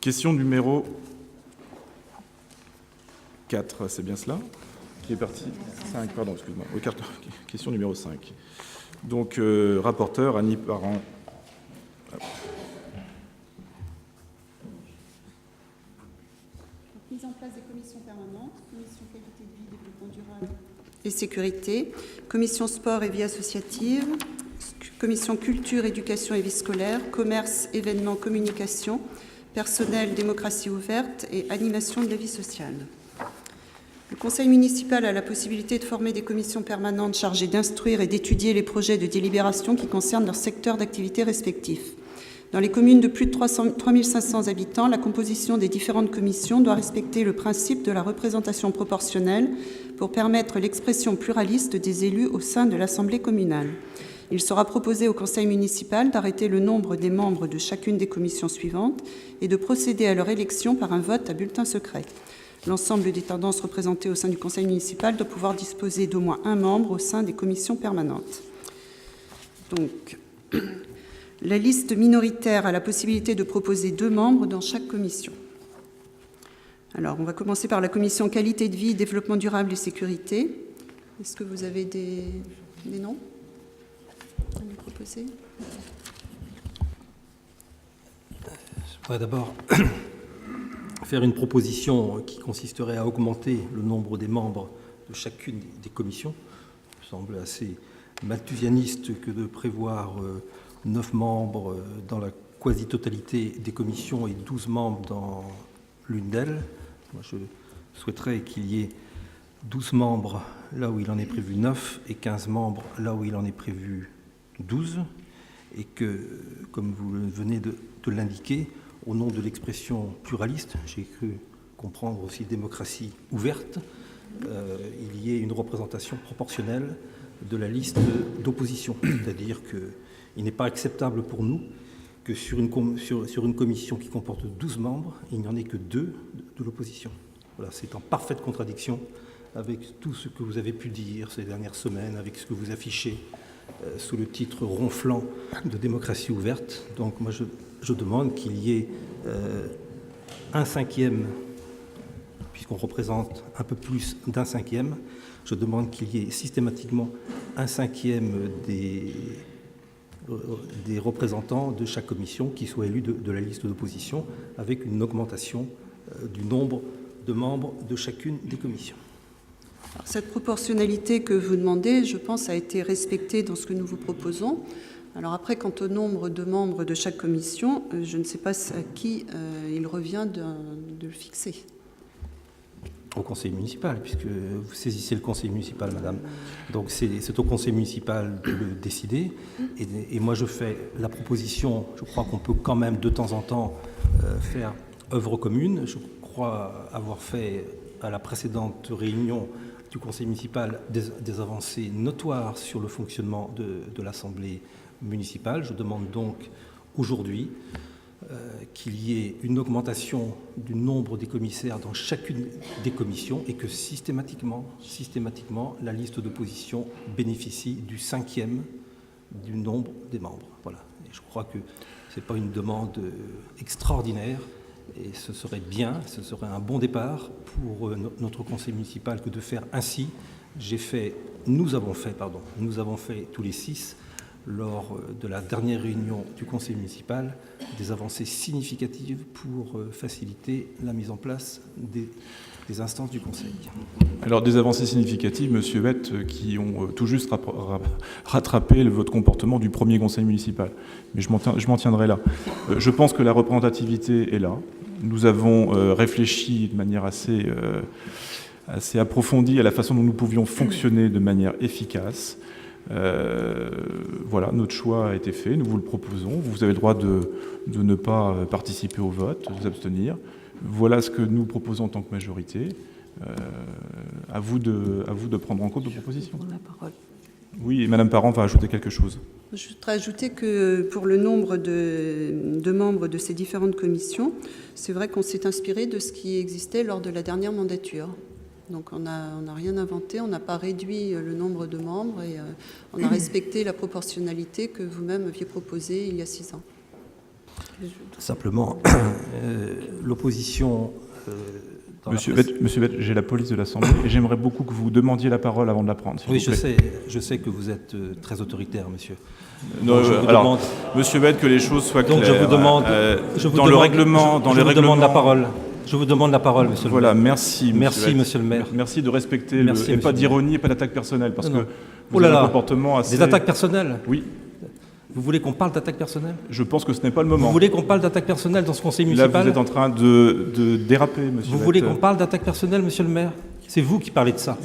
Question numéro 4, c'est bien cela? Qui est parti? 5, pardon, excuse-moi. Question numéro 5. Donc, rapporteur, Annie Parent. Mise en place des commissions permanentes, commission qualité de vie, développement durable et sécurité, commission sport et vie associative, commission culture, éducation et vie scolaire, commerce, événements, communication, personnel, démocratie ouverte et animation de la vie sociale. Le conseil municipal a la possibilité de former des commissions permanentes chargées d'instruire et d'étudier les projets de délibération qui concernent leur secteur d'activité respectif. Dans les communes de plus de 3 500 habitants, la composition des différentes commissions doit respecter le principe de la représentation proportionnelle pour permettre l'expression pluraliste des élus au sein de l'Assemblée communale. Il sera proposé au conseil municipal d'arrêter le nombre des membres de chacune des commissions suivantes et de procéder à leur élection par un vote à bulletin secret. L'ensemble des tendances représentées au sein du conseil municipal doit pouvoir disposer d'au moins un membre au sein des commissions permanentes. Donc, la liste minoritaire a la possibilité de proposer 2 membres dans chaque commission. Alors, on va commencer par la commission qualité de vie, développement durable et sécurité. Est-ce que vous avez des noms à nous proposer? Je voudrais d'abord faire une proposition qui consisterait à augmenter le nombre des membres de chacune des commissions. Il me semble assez malthusianiste que de prévoir 9 membres dans la quasi-totalité des commissions et 12 membres dans l'une d'elles. Moi, je souhaiterais qu'il y ait 12 membres là où il en est prévu 9 et 15 membres là où il en est prévu 12. Et que, comme vous venez de l'indiquer, au nom de l'expression pluraliste, j'ai cru comprendre aussi démocratie ouverte, il y ait une représentation proportionnelle de la liste d'opposition. C'est-à-dire qu'il n'est pas acceptable pour nous que sur une commission qui comporte 12 membres, il n'y en ait que 2 de l'opposition. Voilà, c'est en parfaite contradiction avec tout ce que vous avez pu dire ces dernières semaines, avec ce que vous affichez sous le titre ronflant de démocratie ouverte. Donc moi je demande qu'il y ait un cinquième, puisqu'on représente un peu plus d'un cinquième, je demande qu'il y ait systématiquement un cinquième des représentants de chaque commission qui soient élus de la liste d'opposition, avec une augmentation du nombre de membres de chacune des commissions. Alors, cette proportionnalité que vous demandez, je pense, a été respectée dans ce que nous vous proposons. Alors après, quant au nombre de membres de chaque commission, je ne sais pas à qui il revient de le fixer. Au conseil municipal, puisque vous saisissez le conseil municipal, madame. Donc c'est au conseil municipal de le décider. Et moi, je fais la proposition, je crois qu'on peut quand même de temps en temps faire œuvre commune. Je crois avoir fait à la précédente réunion du conseil municipal des avancées notoires sur le fonctionnement de l'Assemblée municipale. Je demande donc aujourd'hui qu'il y ait une augmentation du nombre des commissaires dans chacune des commissions et que systématiquement la liste d'opposition bénéficie du 5e du nombre des membres. Voilà. Et je crois que ce n'est pas une demande extraordinaire et ce serait bien, ce serait un bon départ pour notre conseil municipal que de faire ainsi. Nous avons fait tous les 6 lors de la dernière réunion du conseil municipal des avancées significatives pour faciliter la mise en place des instances du conseil. Alors des avancées significatives, monsieur Huette, qui ont tout juste rattrapé votre comportement du premier conseil municipal. Mais je m'en tiendrai là. Je pense que la représentativité est là. Nous avons réfléchi de manière assez approfondie à la façon dont nous pouvions fonctionner de manière efficace. Voilà, notre choix a été fait, nous vous le proposons. Vous avez le droit de ne pas participer au vote, de vous abstenir. Voilà ce que nous proposons en tant que majorité. À vous de prendre en compte nos propositions. La parole. Oui, et Madame Parent va ajouter quelque chose. Je voudrais ajouter que pour le nombre de membres de ces différentes commissions, c'est vrai qu'on s'est inspiré de ce qui existait lors de la dernière mandature. Donc on n'a rien inventé, on n'a pas réduit le nombre de membres et on a respecté la proportionnalité que vous-même aviez proposée il y a 6 ans. Simplement, l'opposition... Monsieur Vett, j'ai la police de l'Assemblée et j'aimerais beaucoup que vous demandiez la parole avant de la prendre. Oui, je sais que vous êtes très autoritaire, monsieur. Non, alors, monsieur Vett, que les choses soient claires. Donc je vous demande, dans le règlement, je vous demande la parole. Je vous demande la parole, monsieur le maire. Voilà, merci. Merci, monsieur le maire. Merci de respecter et pas d'ironie et pas d'attaque personnelle, parce que vous avez un comportement assez... Des attaques personnelles? Oui. Vous voulez qu'on parle d'attaque personnelle? Je pense que ce n'est pas le moment. Vous voulez qu'on parle d'attaque personnelle dans ce conseil municipal? Là, vous êtes en train de déraper, monsieur. Vous voulez qu'on parle d'attaque personnelle, monsieur le maire? C'est vous qui parlez de ça.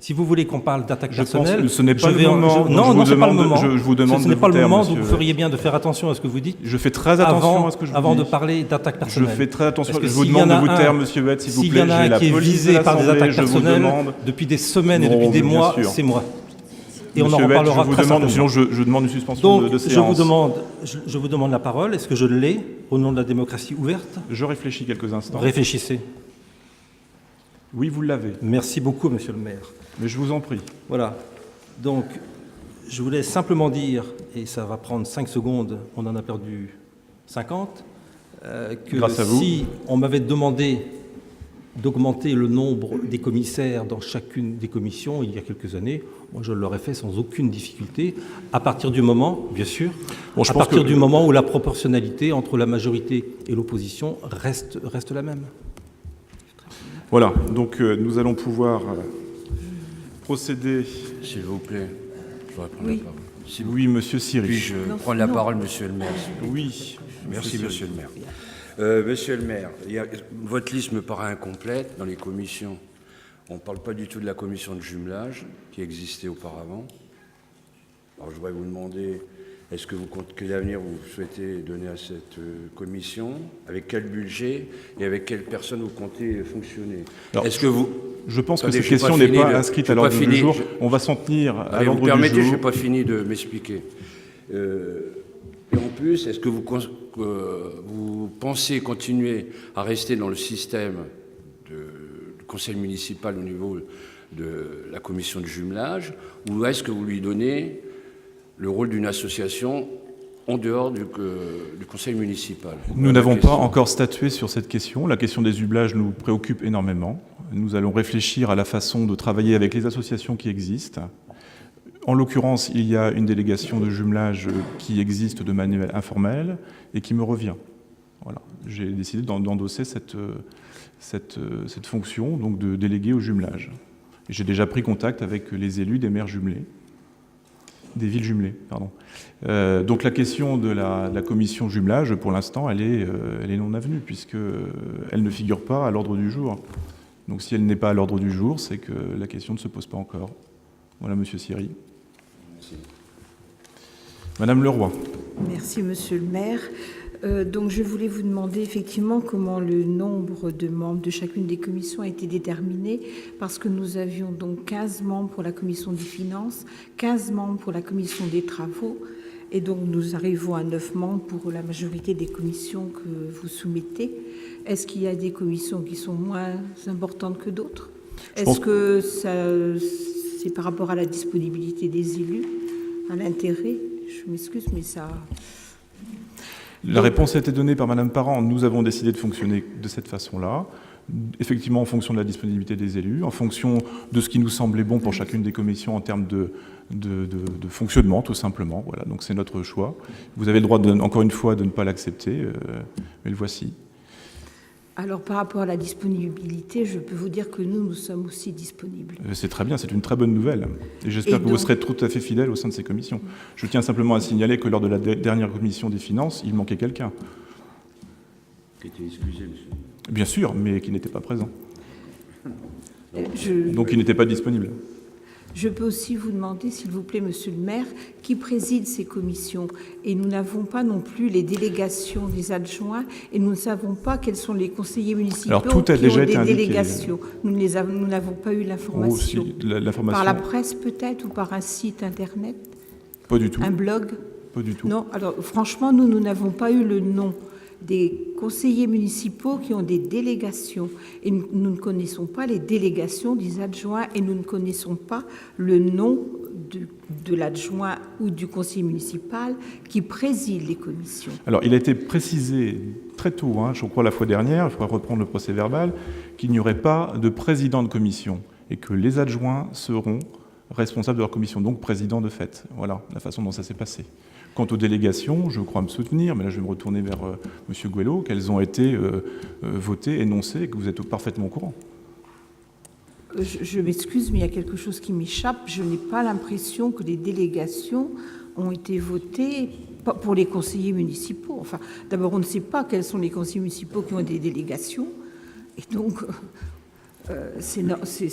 Si vous voulez qu'on parle d'attaque personnelle, ce n'est pas le moment. Non, ce n'est pas le moment. Je vous demande ce n'est pas le moment, donc vous feriez bien de faire attention à ce que vous dites. Je fais très attention à ce que je vous dis. Avant de parler d'attaque personnelle. Je fais très attention. Je vous demande de vous taire, monsieur Vett, s'il vous plaît. S'il y en a un qui est visé par des attaques personnelles depuis des semaines et depuis des mois, c'est moi. Et on en reparlera très certainement. Sinon, je demande une suspension de séance. Je vous demande la parole. Est-ce que je l'ai au nom de la démocratie ouverte? Je réfléchis quelques instants. Réfléchissez. Oui, vous l'avez. Merci beaucoup, monsieur le maire. Mais je vous en prie. Voilà. Donc, je voulais simplement dire, et ça va prendre 5 secondes, on en a perdu 50, que grâce à vous. Si on m'avait demandé d'augmenter le nombre des commissaires dans chacune des commissions il y a quelques années, moi je l'aurais fait sans aucune difficulté, à partir du moment, bien sûr, à partir du moment où la proportionnalité entre la majorité et l'opposition reste la même. Voilà, donc nous allons pouvoir procéder. S'il vous plaît, je voudrais prendre la parole. Oui, monsieur Siri. Puis-je prendre la parole, monsieur le maire? Oui. Merci, monsieur le maire. Monsieur le maire, votre liste me paraît incomplète dans les commissions. On ne parle pas du tout de la commission de jumelage qui existait auparavant. Alors je voudrais vous demander, est-ce que quel avenir vous souhaitez donner à cette commission? Avec quel budget et avec quelles personnes vous comptez fonctionner? Est-ce que vous... Je pense que cette question n'est pas inscrite à l'ordre du jour. On va s'en tenir à l'ordre du jour. Vous permettez, je n'ai pas fini de m'expliquer. Et en plus, est-ce que vous pensez continuer à rester dans le système du conseil municipal au niveau de la commission de jumelage, ou est-ce que vous lui donnez le rôle d'une association en dehors du conseil municipal? Nous n'avons pas encore statué sur cette question. La question des jumelages nous préoccupe énormément. Nous allons réfléchir à la façon de travailler avec les associations qui existent. En l'occurrence, il y a une délégation de jumelage qui existe de manière informelle et qui me revient. Voilà. J'ai décidé d'endosser cette fonction, donc de déléguer au jumelage. J'ai déjà pris contact avec les élus des maires jumelés, des villes jumelées, pardon. Donc la question de la commission jumelage, pour l'instant, elle est non avenue, puisqu'elle ne figure pas à l'ordre du jour. Donc si elle n'est pas à l'ordre du jour, c'est que la question ne se pose pas encore. Voilà, monsieur Siri. Merci. Madame Leroy. Merci, monsieur le maire. Donc je voulais vous demander effectivement comment le nombre de membres de chacune des commissions a été déterminé, parce que nous avions donc 15 membres pour la commission des finances, 15 membres pour la commission des travaux, et donc nous arrivons à 9 membres pour la majorité des commissions que vous soumettez. Est-ce qu'il y a des commissions qui sont moins importantes que d'autres? Est-ce que c'est par rapport à la disponibilité des élus, à l'intérêt? Je m'excuse, mais ça... La réponse a été donnée par Madame Parent. Nous avons décidé de fonctionner de cette façon-là, effectivement en fonction de la disponibilité des élus, en fonction de ce qui nous semblait bon pour chacune des commissions en termes de fonctionnement, tout simplement. Voilà, donc c'est notre choix. Vous avez le droit, encore une fois, de ne pas l'accepter, mais le voici. Alors, par rapport à la disponibilité, je peux vous dire que nous sommes aussi disponibles. C'est très bien, c'est une très bonne nouvelle. Et j'espère que vous serez tout à fait fidèles au sein de ces commissions. Je tiens simplement à signaler que lors de la dernière commission des finances, il manquait quelqu'un. Qui était excusé, monsieur. Bien sûr, mais qui n'était pas présent. Donc il n'était pas disponible. Je peux aussi vous demander, s'il vous plaît, monsieur le maire, qui préside ces commissions. Et nous n'avons pas non plus les délégations des adjoints, et nous ne savons pas quels sont les conseillers municipaux tout a qui déjà ont été des indiqué. délégations. Nous n'avons pas eu l'information. Par la presse peut-être, ou par un site internet? Pas du tout. Un blog? Pas du tout. Non, alors franchement, nous n'avons pas eu le nom des conseillers municipaux qui ont des délégations. Et nous ne connaissons pas les délégations des adjoints, et nous ne connaissons pas le nom de l'adjoint ou du conseiller municipal qui préside les commissions. Alors, il a été précisé très tôt, je crois la fois dernière, il faudra reprendre le procès verbal, qu'il n'y aurait pas de président de commission et que les adjoints seront responsables de leur commission, donc président de fait. Voilà la façon dont ça s'est passé. Quant aux délégations, je crois me soutenir, mais là je vais me retourner vers M. Gouello, qu'elles ont été votées, énoncées, et que vous êtes parfaitement au courant. Je m'excuse, mais il y a quelque chose qui m'échappe. Je n'ai pas l'impression que les délégations ont été votées pour les conseillers municipaux. Enfin, d'abord, on ne sait pas quels sont les conseillers municipaux qui ont des délégations. Et donc, c'est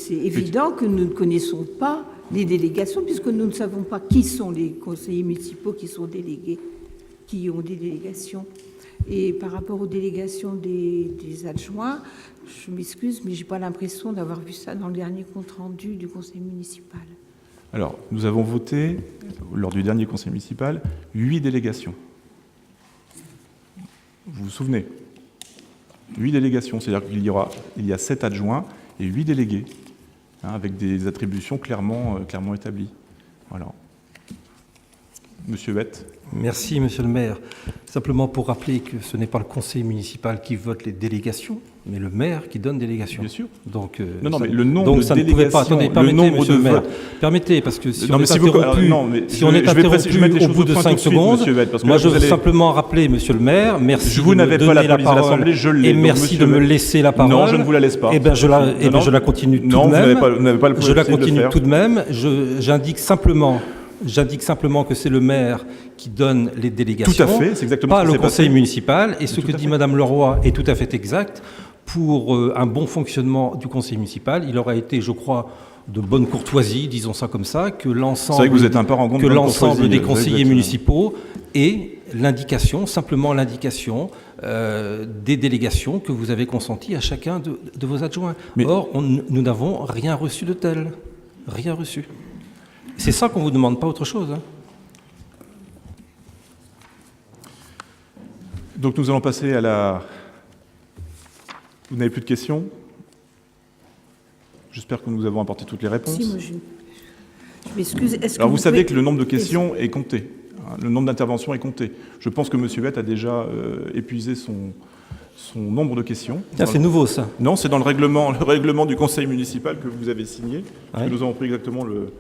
évident que nous ne connaissons pas les délégations, puisque nous ne savons pas qui sont les conseillers municipaux qui sont délégués, qui ont des délégations. Et par rapport aux délégations des adjoints, je m'excuse, mais je n'ai pas l'impression d'avoir vu ça dans le dernier compte-rendu du conseil municipal. Alors, nous avons voté, lors du dernier conseil municipal, 8 délégations. Vous vous souvenez ? 8 délégations, c'est-à-dire qu'il y a 7 adjoints et 8 délégués, avec des attributions clairement établies. Voilà. Monsieur Huette. Merci, monsieur le maire. Simplement pour rappeler que ce n'est pas le conseil municipal qui vote les délégations, mais le maire qui donne délégation. Bien sûr. Donc, non, mais le nombre donc de délégations, attendez, permettez, monsieur le maire. Permettez, parce que si on est interrompu au bout de 5 secondes, moi je veux simplement rappeler, monsieur le maire, merci de me donner la parole et merci de me laisser la parole. Non, je ne vous la laisse pas. Eh bien, je la continue tout de même. Vous n'avez pas le pouvoir de le faire. Je la continue tout de même. J'indique simplement que c'est le maire qui donne les délégations, tout à fait, c'est exactement pas ce qui le s'est conseil passé. municipal. Et ce que dit Madame Leroy est tout à fait exact. Pour un bon fonctionnement du conseil municipal, il aura été, je crois, de bonne courtoisie, disons ça comme ça, que l'ensemble des conseillers municipaux ait simplement l'indication des délégations que vous avez consenties à chacun de vos adjoints. Or, nous n'avons rien reçu de tel. Rien reçu. C'est ça qu'on ne vous demande, pas autre chose. Donc nous allons passer à la... Vous n'avez plus de questions ? J'espère que nous avons apporté toutes les réponses. Si, moi je m'excuse. Alors vous savez que le nombre de questions est compté. Le nombre d'interventions est compté. Je pense que M. Huette a déjà épuisé son nombre de questions. C'est nouveau, ça. Non, c'est dans le règlement du conseil municipal que vous avez signé. Parce que nous avons pris exactement le...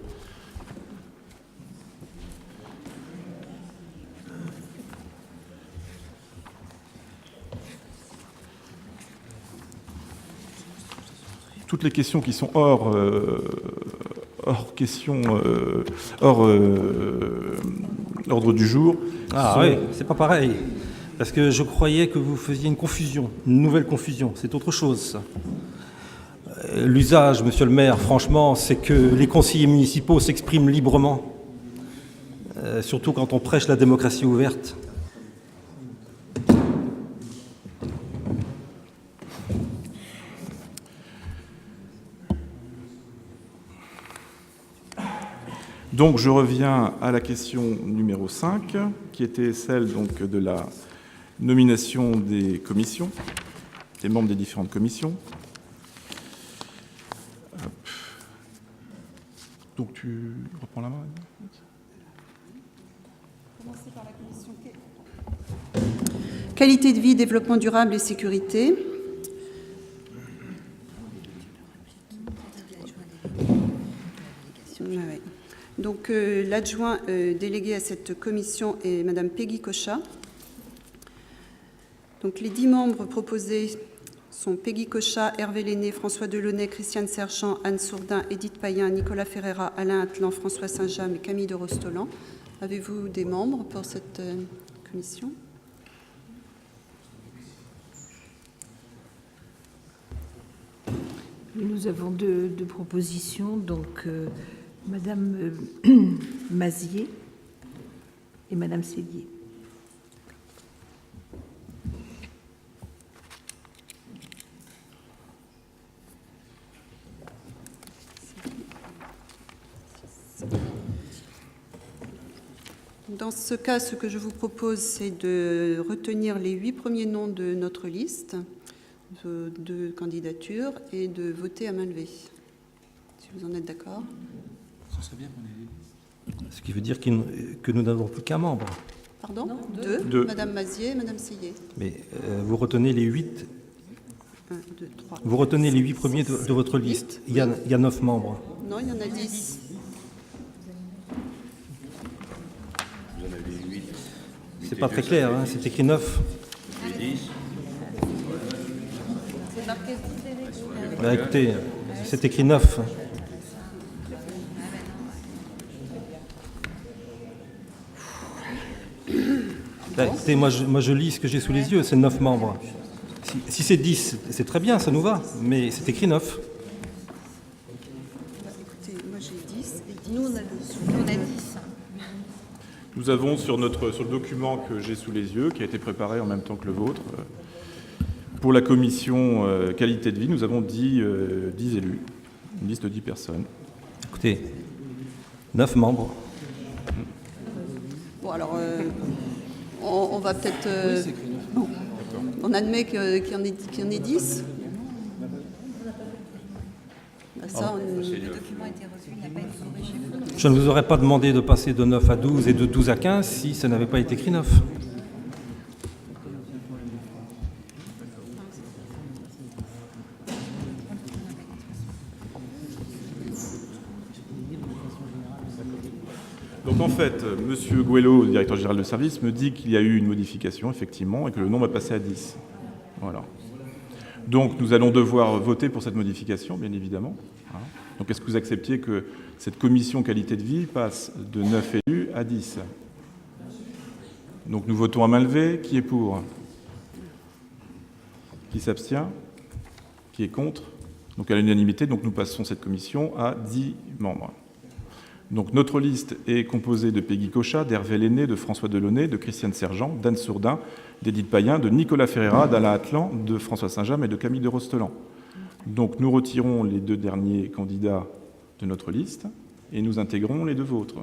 Toutes les questions qui sont hors ordre du jour. Ah oui, c'est pas pareil. Parce que je croyais que vous faisiez une nouvelle confusion. C'est autre chose, ça. L'usage, monsieur le maire, franchement, c'est que les conseillers municipaux s'expriment librement. Surtout quand on prêche la démocratie ouverte. Donc je reviens à la question numéro 5, qui était celle donc, de la nomination des commissions, des membres des différentes commissions. Hop. Donc tu reprends la main. Commencer par la commission qualité de vie, développement durable et sécurité. Donc l'adjoint délégué à cette commission est Madame Peggy Cochat. Donc les 10 membres proposés sont Peggy Cochat, Hervé Lenné, François Delaunay, Christiane Sergent, Anne Sourdin, Edith Payen, Nicolas Ferreira, Alain Atlan, François Saint-James et Camille de Rostolan. Avez-vous des membres pour cette commission ? Nous avons deux propositions, donc Madame Mazier et Madame Sédier. Dans ce cas, ce que je vous propose, c'est de retenir les 8 premiers noms de notre liste de candidatures et de voter à main levée. Si vous en êtes d'accord. Ce serait bien qu'on ait Ce qui veut dire que nous n'avons plus qu'un membre. Pardon? Deux. Deux. Madame Mazier, Madame Seillet. Mais vous retenez les 8. 1, 2, 3. Vous retenez les 8 premiers de votre liste. Il y a 9 membres. Non, il y en a 10. Vous en avez 8. C'est pas très clair, hein, c'est écrit 9. Bah, écoutez, c'est écrit 9. Bah, écoutez, moi je lis ce que j'ai sous les yeux, c'est 9 membres. Si c'est 10, c'est très bien, ça nous va, mais c'est écrit 9. Écoutez, moi j'ai 10 et 10. Nous, on a 10. Nous avons sur le document que j'ai sous les yeux, qui a été préparé en même temps que le vôtre, pour la commission qualité de vie, nous avons 10 élus, une liste de 10 personnes. Écoutez, 9 membres. Bon, alors, on va peut-être... bon, on admet qu'il y en ait 10. Bah, ça, Le document a été reçu, il n'a pas été corrigé. Je ne vous aurais pas demandé de passer de 9 à 12 et de 12 à 15 si ça n'avait pas été écrit 9. Donc en fait, M. Gouello, directeur général de service, me dit qu'il y a eu une modification, effectivement, et que le nombre est passé à 10. Voilà. Donc nous allons devoir voter pour cette modification, bien évidemment. Donc est-ce que vous acceptiez que cette commission qualité de vie passe de 9 élus à 10 ? Donc nous votons à main levée. Qui est pour ? Qui s'abstient ? Qui est contre ? Donc à l'unanimité, donc nous passons cette commission à 10 membres. Donc notre liste est composée de Peggy Cochat, d'Hervé Lenné, de François Delaunay, de Christiane Sergent, d'Anne Sourdin, d'Édith Payen, de Nicolas Ferreira, d'Alain Atlan, de François Saint-James et de Camille de Rostelan. Donc nous retirons les 2 derniers candidats de notre liste et nous intégrons les 2 vôtres,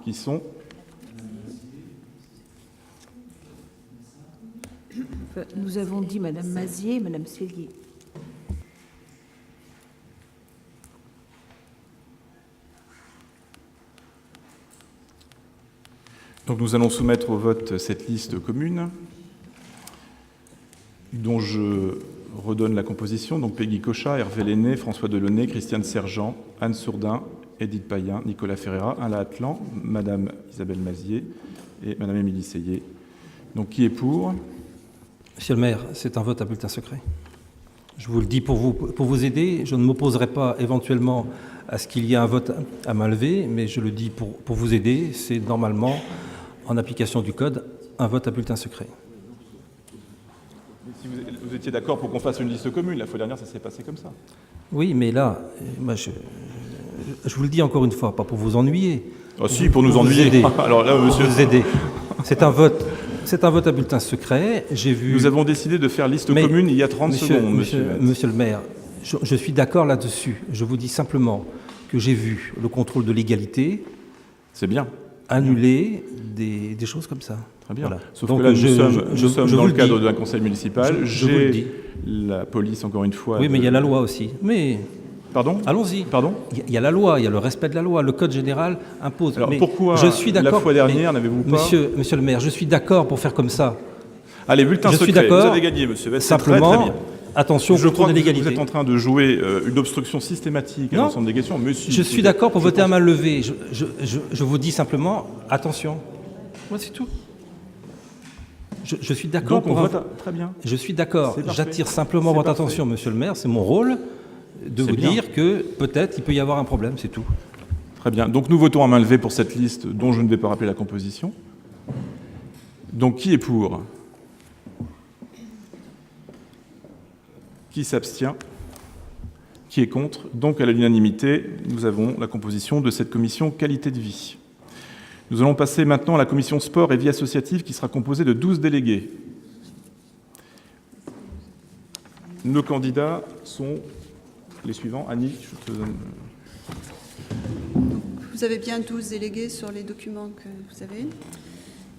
qui sont... Nous avons dit Madame Mazier et Madame Sellier. Donc nous allons soumettre au vote cette liste commune, dont je redonne la composition. Donc Peggy Cochat, Hervé Lenné, François Delaunay, Christiane Sergent, Anne Sourdin, Édith Payen, Nicolas Ferreira, Alain Atlan, Madame Isabelle Mazier et Madame Émilie Seillet. Donc qui est pour ? Monsieur le maire, c'est un vote à bulletin secret. Je vous le dis pour vous aider, je ne m'opposerai pas éventuellement à ce qu'il y ait un vote à main levée, mais je le dis pour vous aider, c'est normalement, en application du code, un vote à bulletin secret. Si vous étiez d'accord pour qu'on fasse une liste commune, la fois dernière ça s'est passé comme ça. Oui, mais là, moi, je vous le dis encore une fois, pas pour vous ennuyer. Ah si, pour nous ennuyer. Aider. Alors là, monsieur... Pour vous aider. C'est un vote à bulletin secret. J'ai vu... Nous avons décidé de faire liste commune il y a 30 secondes, Monsieur le maire, je suis d'accord là-dessus. Je vous dis simplement que j'ai vu le contrôle de légalité... C'est bien. Annuler des choses comme ça. Très bien. Voilà. Sauf donc, que là, nous sommes dans le cadre d'un conseil municipal. Je vous le dis. La police, encore une fois... Oui, mais il y a la loi aussi. Mais... Pardon ? Allons-y. Pardon ? Il y a la loi, il y a le respect de la loi. Le code général impose. Alors mais pourquoi, je suis la fois dernière, n'avez-vous pas... Monsieur le maire, je suis d'accord pour faire comme ça. Allez, bulletin secret, suis d'accord. vous avez gagné, monsieur. Simplement, très bien. Attention, je crois que l'égalité. vous êtes en train de jouer une obstruction systématique à l'ensemble des questions. Monsieur, je suis d'accord pour voter à main levée. Je vous dis simplement, attention. Moi, c'est tout. Je suis d'accord pour vote. Très bien. Je suis d'accord. J'attire simplement votre attention, monsieur le maire. C'est mon rôle de vous dire que peut-être il peut y avoir un problème, c'est tout. Très bien. Donc nous votons à main levée pour cette liste dont je ne vais pas rappeler la composition. Donc qui est pour ? Qui s'abstient ? Qui est contre ? Donc à l'unanimité, nous avons la composition de cette commission qualité de vie. Nous allons passer maintenant à la commission sport et vie associative qui sera composée de 12 délégués. Nos candidats sont les suivants. Annie, je te donne... Vous avez bien 12 délégués sur les documents que vous avez.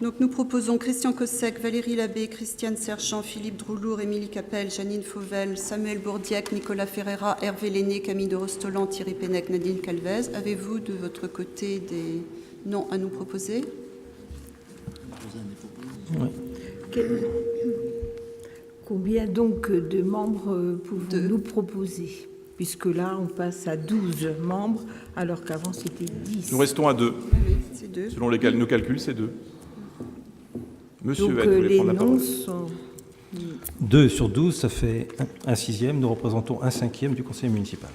Donc nous proposons Christian Cossec, Valérie Labbé, Christiane Sergent, Philippe Droulour, Émilie Capel, Janine Fauvel, Samuel Bourdiac, Nicolas Ferreira, Hervé Lenné, Camille de Rostolan, Thierry Pennec, Nadine Calvez. Avez-vous de votre côté Non à nous proposer. Oui. Combien donc de membres pouvons-nous proposer? Puisque là, on passe à 12 membres, alors qu'avant, c'était 10. Nous restons à 2. Oui, c'est 2. Selon nos calculs, c'est 2. Monsieur Donc Vett, vous voulez les prendre la parole? noms sont... 2 sur 12, ça fait un sixième. Nous représentons un cinquième du conseil municipal.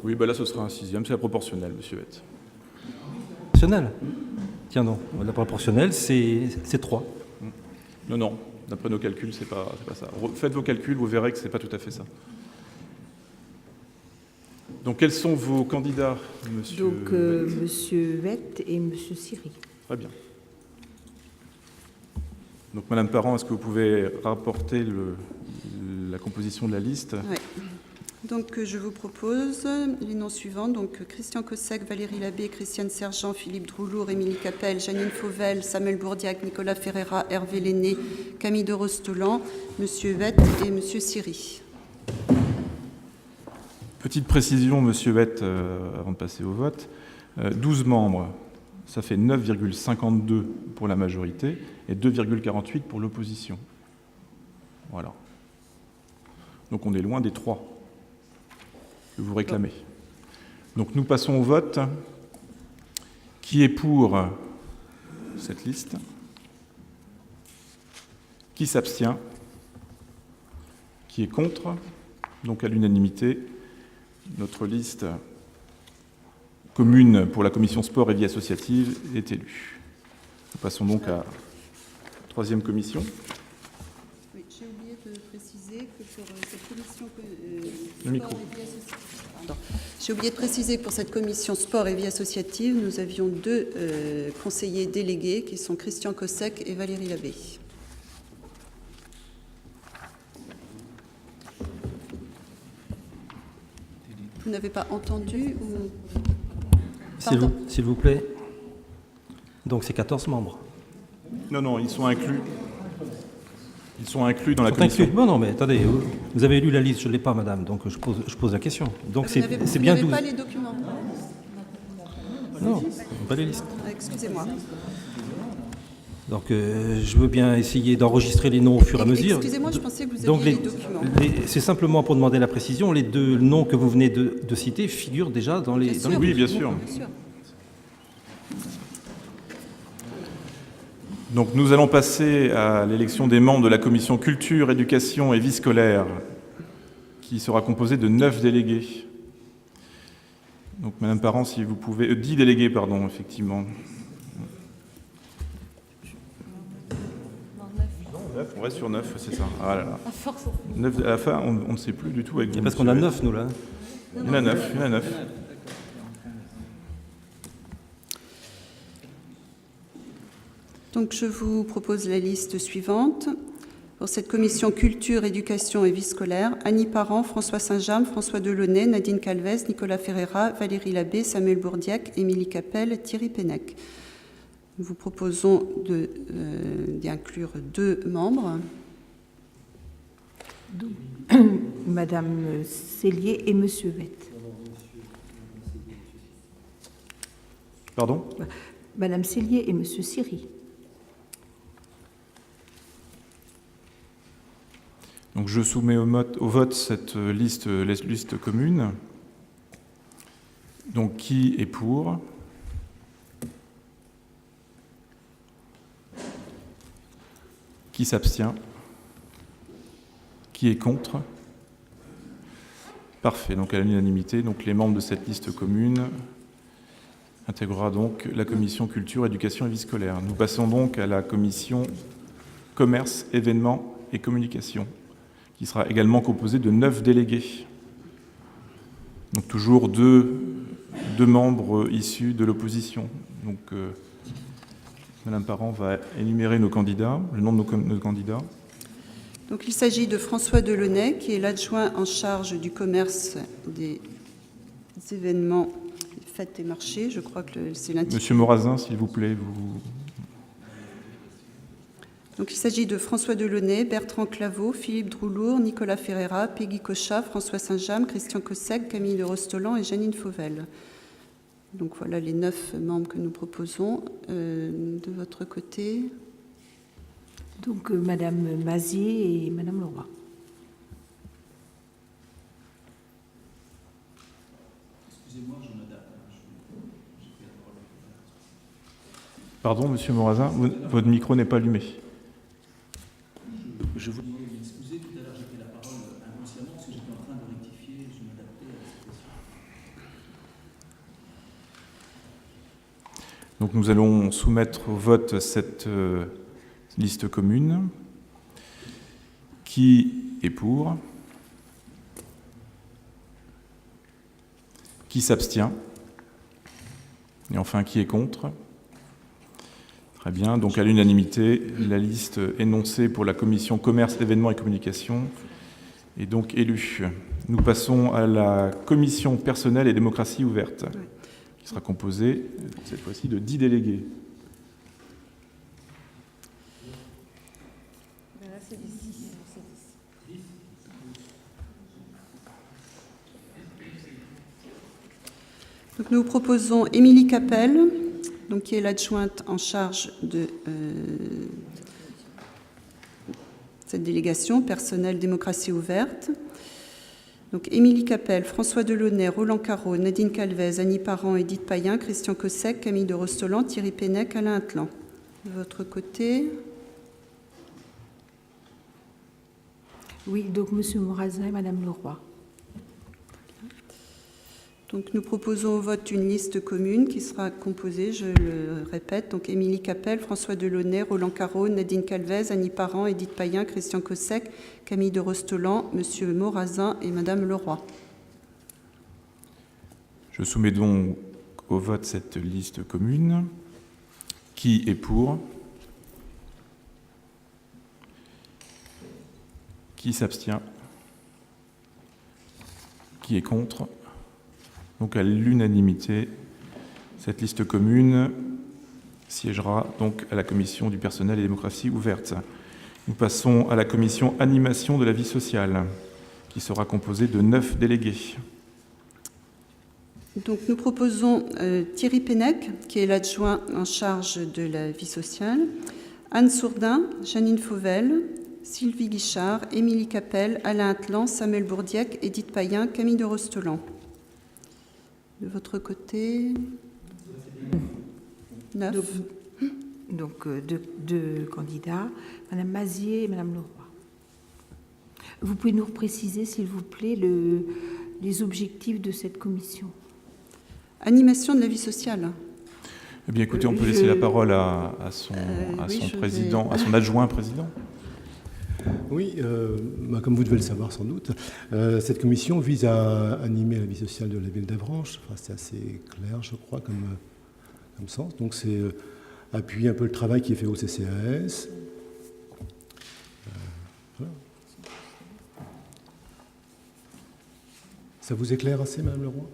Oui, là, ce sera un 6e. C'est la proportionnelle, monsieur Vett. Proportionnel. Tiens donc, la proportionnelle, c'est 3. Non. D'après nos calculs, c'est pas ça. Faites vos calculs, vous verrez que c'est pas tout à fait ça. Donc, quels sont vos candidats, monsieur Donc, Vett? Monsieur Vett et Monsieur Siri. Très bien. Donc, Madame Parent, est-ce que vous pouvez rapporter la composition de la liste? Oui. Donc, je vous propose les noms suivants. Donc, Christian Cossec, Valérie Labbé, Christiane Sergent, Philippe Droulour, Émilie Capel, Janine Fauvel, Samuel Bourdiac, Nicolas Ferreira, Hervé Lenné, Camille de Rostolan, Monsieur Vett et Monsieur Siri. Petite précision, monsieur Vett, avant de passer au vote. 12 membres, ça fait 9,52 pour la majorité et 2,48 pour l'opposition. Voilà. Donc, on est loin des 3 que vous réclamez. Donc nous passons au vote. Qui est pour cette liste? Qui s'abstient? Qui est contre? Donc à l'unanimité, notre liste commune pour la commission sport et vie associative est élue. Nous passons donc à la 3e commission. Oui, j'ai oublié de préciser que pour cette commission Le micro. sport et vie associative, j'ai oublié de préciser que pour cette commission sport et vie associative, nous avions 2 conseillers délégués qui sont Christian Cossec et Valérie Labbé. Vous n'avez pas entendu ou... Pardon. S'il vous plaît. Donc, c'est 14 membres. Non, ils sont inclus. Ils sont inclus dans la Sont commission. inclus. Non, mais attendez, vous avez lu la liste, je ne l'ai pas, madame, donc je pose la question. Donc, c'est bien 12. Vous n'avez pas les documents? Non, pas les listes. Ah, excusez-moi. Donc, je veux bien essayer d'enregistrer les noms au fur et à mesure. Excusez-moi, je pensais que vous aviez Donc, les documents. c'est simplement pour demander la précision. Les 2 noms que vous venez de citer figurent déjà dans les... Bien dans les sûr. Oui, bien sûr. Bien sûr. Donc nous allons passer à l'élection des membres de la commission culture, éducation et vie scolaire, qui sera composée de 9 délégués. Donc Madame Parent, si vous pouvez... 10 délégués, pardon, effectivement. 9, on reste sur 9, c'est ça. Ah là là. 9, à la fin, on ne sait plus du tout avec vous. Parce qu'on a 9, nous, là. Il y en a 9, il y en a 9. Donc, je vous propose la liste suivante. Pour cette commission culture, éducation et vie scolaire, Annie Parent, François Saint-James, François Delaunay, Nadine Calvez, Nicolas Ferreira, Valérie Labbé, Samuel Bourdiac, Émilie Capel, Thierry Pennec. Nous vous proposons d'y inclure 2 membres. Madame Cellier et Monsieur Vett. Pardon? Madame Cellier et Monsieur Siri. Donc je soumets au vote cette liste commune. Donc qui est pour? Qui s'abstient? Qui est contre? Parfait, donc à l'unanimité, donc les membres de cette liste commune intégrera donc la commission culture, éducation et vie scolaire. Nous passons donc à la commission commerce, événements et communication, qui sera également composée de 9 délégués. Donc toujours deux membres issus de l'opposition. Donc Madame Parent va énumérer nos candidats, le nom de nos candidats. Donc, il s'agit de François Delaunay, qui est l'adjoint en charge du commerce, des événements, fêtes et marchés. Je crois que c'est l'intitulé. Monsieur Morazin, s'il vous plaît, vous... Donc, il s'agit de François Delaunay, Bertrand Claveau, Philippe Droulour, Nicolas Ferreira, Peggy Cochat, François Saint-James, Christian Cossec, Camille de Rostolan et Janine Fauvel. Donc voilà les 9 membres que nous proposons. De votre côté, Donc, Madame Mazier et Madame Leroy. Pardon, Monsieur Morazin, votre micro n'est pas allumé. Je vous demande de m'excuser, tout à l'heure j'ai pris la parole inconsciemment parce que j'étais en train de rectifier, je m'adaptais à la situation. Donc nous allons soumettre au vote cette liste commune. Qui est pour? Qui s'abstient? Et enfin, qui est contre? Très bien. Donc à l'unanimité, la liste énoncée pour la commission commerce, événements et communication est donc élue. Nous passons à la commission personnelle et démocratie ouverte, qui sera composée cette fois-ci de 10 délégués. donc nous vous proposons Émilie Capel, donc qui est l'adjointe en charge de cette délégation personnelle démocratie ouverte. Donc Émilie Capel, François Delaunay, Roland Carreau, Nadine Calvez, Annie Parent, Edith Payen, Christian Cossec, Camille de Rostolan, Thierry Pennec, Alain Atlan. De votre côté, Oui, donc Monsieur Morazin et Madame Leroy. donc nous proposons au vote une liste commune qui sera composée, je le répète, donc Émilie Capel, François Delaunay, Roland Carreau, Nadine Calvez, Annie Parent, Edith Payen, Christian Cossec, Camille de Rostolan, Monsieur Morazin et Madame Leroy. Je soumets donc au vote cette liste commune. Qui est pour? Qui s'abstient? Qui est contre? Donc à l'unanimité, cette liste commune siégera donc à la commission du personnel et démocratie ouverte. Nous passons à la commission animation de la vie sociale, qui sera composée de 9 délégués. Donc nous proposons Thierry Pennec, qui est l'adjoint en charge de la vie sociale, Anne Sourdin, Janine Fauvel, Sylvie Guichard, Émilie Capel, Alain Atlan, Samuel Bourdiec, Edith Payen, Camille de Rostolan. De votre côté, 9. Donc, deux candidats, Madame Mazier et Madame Leroy. Vous pouvez nous préciser, s'il vous plaît, les objectifs de cette commission? Animation de la vie sociale. Eh bien, écoutez, on peut laisser la parole à son président, à son adjoint président. Oui, comme vous devez le savoir sans doute, cette commission vise à animer la vie sociale de la ville d'Avranches. Enfin, c'est assez clair, je crois, comme sens. Donc, c'est appuyer un peu le travail qui est fait au CCAS. Voilà. Ça vous éclaire assez, Madame Leroy?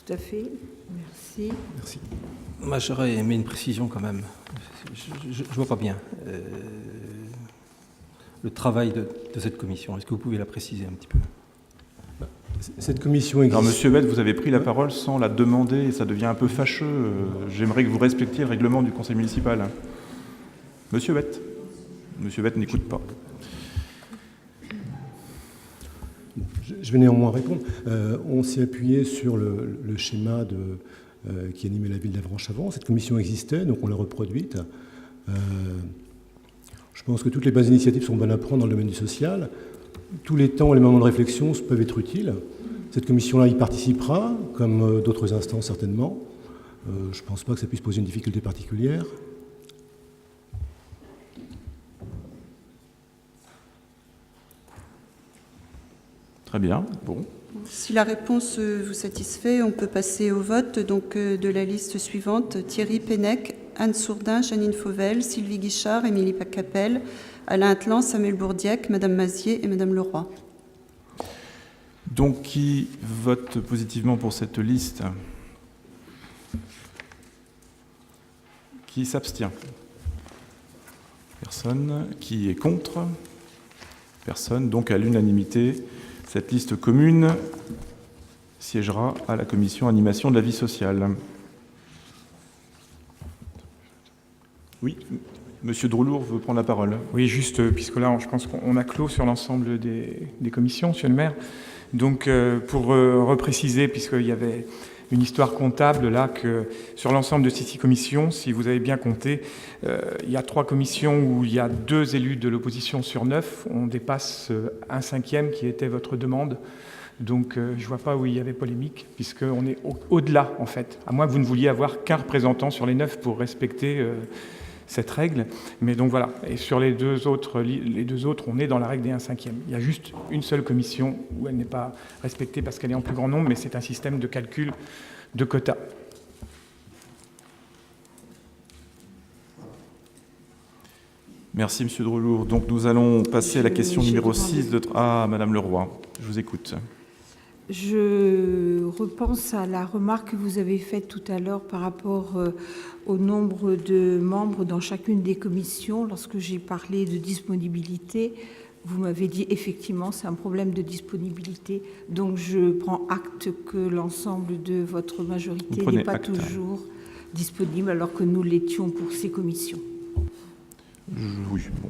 Tout à fait. Merci. Merci. Moi, j'aurais aimé une précision quand même. Je ne vois pas bien le travail de cette commission. Est-ce que vous pouvez la préciser un petit peu? Cette commission existe. Alors, Monsieur Bette, vous avez pris la parole sans la demander et ça devient un peu fâcheux. J'aimerais que vous respectiez le règlement du conseil municipal. Monsieur Bette. Monsieur Bette n'écoute pas. Je vais néanmoins répondre. On s'est appuyé sur le schéma qui animait la ville d'Avranches avant. Cette commission existait, donc on l'a reproduite. Je pense que toutes les bonnes initiatives sont bonnes à prendre dans le domaine du social. Tous les temps et les moments de réflexion peuvent être utiles. Cette commission-là y participera, comme d'autres instances certainement. Je ne pense pas que ça puisse poser une difficulté particulière. Très bien. Bon. Si la réponse vous satisfait, on peut passer au vote donc, de la liste suivante. Thierry Pennec, Anne Sourdin, Janine Fauvel, Sylvie Guichard, Émilie Capel, Alain Atlan, Samuel Bourdiec, Madame Mazier et Madame Leroy. Donc, qui vote positivement pour cette liste? Qui s'abstient? Personne. Qui est contre? Personne. Donc, à l'unanimité, cette liste commune siégera à la commission animation de la vie sociale. Oui, Monsieur Droulour veut prendre la parole. Oui, juste, puisque là, je pense qu'on a clos sur l'ensemble des commissions, Monsieur le maire. Donc, pour repréciser, puisqu'il y avait une histoire comptable, là, que sur l'ensemble de ces 6 commissions, si vous avez bien compté, il y a 3 commissions où il y a 2 élus de l'opposition sur 9. On dépasse un 5e qui était votre demande. Donc, je ne vois pas où il y avait polémique, puisqu'on est au-delà, en fait. À moins que vous ne vouliez avoir qu'un représentant sur les 9 pour respecter cette règle. Mais donc voilà. Et sur les deux autres, on est dans la règle des 1/5. Il y a juste une seule commission où elle n'est pas respectée parce qu'elle est en plus grand nombre, mais c'est un système de calcul de quotas. Merci, Monsieur Droulour. Donc, nous allons passer à la question numéro 6 de... Ah, Madame Leroy, je vous écoute. Je repense à la remarque que vous avez faite tout à l'heure par rapport au nombre de membres dans chacune des commissions. Lorsque j'ai parlé de disponibilité, vous m'avez dit effectivement c'est un problème de disponibilité. Donc je prends acte que l'ensemble de votre majorité n'est pas toujours disponible alors que nous l'étions pour ces commissions. Oui, bon.